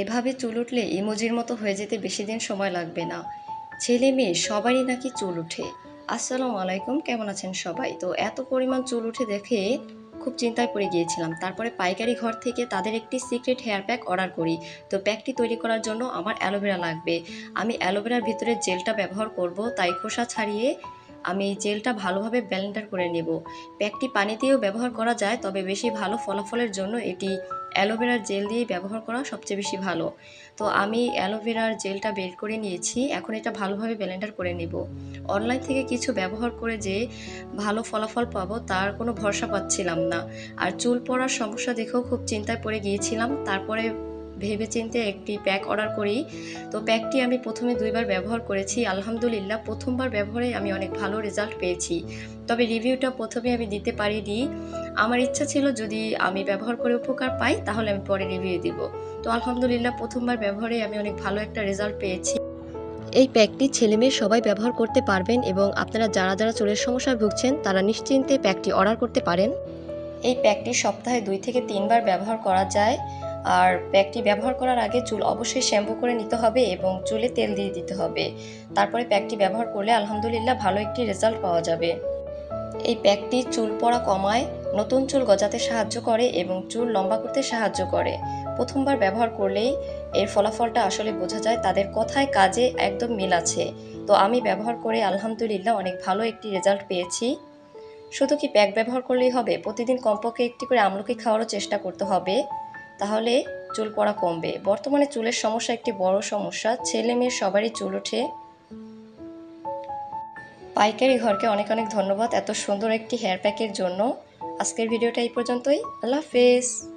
এভাবে চুল উঠলে ইমোজির মতো হয়ে যেতে বেশি দিন সময় লাগবে না। ছেলে মেয়ে সবারই নাকি চুল উঠে। আসসালামু আলাইকুম, কেমন আছেন সবাই? তো এত পরিমাণ চুল উঠে দেখে খুব চিন্তায় পড়ে গিয়েছিলাম। তারপরে পাইকারি ঘর থেকে তাদের একটি সিক্রেট হেয়ার প্যাক অর্ডার করি। তো প্যাকটি তৈরি করার জন্য আমার অ্যালোভেরা লাগবে। আমি অ্যালোভেরার ভিতরে জেলটা ব্যবহার করব, তাই খোসা ছাড়িয়ে আমি জেলটা ভালোভাবে ব্লেন্ডার করে নেব। প্যাকটি পানি দিয়েও ব্যবহার করা যায়, তবে বেশি ভালো ফলাফলের জন্য এটি অ্যালোভেরার জেল দিয়ে ব্যবহার করা সবচেয়ে বেশি ভালো। তো আমি অ্যালোভেরার জেলটা বের করে নিয়েছি, এখন এটা ভালোভাবে ব্লেন্ডার করে নেব। অনলাইন থেকে কিছু ব্যবহার করে যে ভালো ফলাফল পাবো তার কোনো ভরসা পাচ্ছিলাম না। আর চুল পড়ার সমস্যা দেখেও খুব চিন্তায় পড়ে গিয়েছিলাম। তারপরে ভেবেচিন্তে একটি প্যাক অর্ডার করি। তো প্যাকটি আমি প্রথমে ২ বার ব্যবহার করেছি। আলহামদুলিল্লাহ প্রথমবার ব্যবহারে আমি অনেক ভালো রেজাল্ট পেয়েছি। তবে রিভিউটা প্রথমে আমি দিতে পারিনি। আমার ইচ্ছা ছিল যদি আমি ব্যবহার করে উপকার পাই তাহলে আমি পরে রিভিউ দিব। তো আলহামদুলিল্লাহ প্রথমবার ব্যবহারে আমি অনেক ভালো একটা রেজাল্ট পেয়েছি। এই প্যাকটি ছেলেমেয়ে সবাই ব্যবহার করতে পারবেন এবং আপনারা যারা চুলের সমস্যায় ভুগছেন তারা নিশ্চিন্তে প্যাকটি অর্ডার করতে পারেন। এই প্যাকটি সপ্তাহে ২ থেকে ৩ বার ব্যবহার করা যায়। আর প্যাকটি ব্যবহার করার আগে চুল অবশ্যই শ্যাম্পু করে নিতে হবে এবং চুলে তেল দিয়ে দিতে হবে। তারপরে প্যাকটি ব্যবহার করলে আলহামদুলিল্লাহ ভালো একটি রেজাল্ট পাওয়া যাবে। এই প্যাকটি চুল পড়া কমায়, নতুন চুল গজাতে সাহায্য করে এবং চুল লম্বা করতে সাহায্য করে। প্রথমবার ব্যবহার করলেই এর ফলাফলটা আসলে বোঝা যায়, তাদের কথায় কাজে একদম মিল আছে। তো আমি ব্যবহার করে আলহামদুলিল্লাহ অনেক ভালো একটি রেজাল্ট পেয়েছি। শুধু কি প্যাক ব্যবহার করলেই হবে? প্রতিদিন কমপক্ষে একটি করে আমলকি খাওয়ারও চেষ্টা করতে হবে, তাহলে চুল পড়া কমবে। বর্তমানে চুলের সমস্যা একটি বড় সমস্যা, ছেলে মেয়ে সবারই চুল ওঠে। পাইকারি ঘরকে অনেক অনেক ধন্যবাদ এত সুন্দর একটি হেয়ার প্যাকের জন্য। আজকের ভিডিওটা এই পর্যন্তই। আল্লাহ হাফেজ।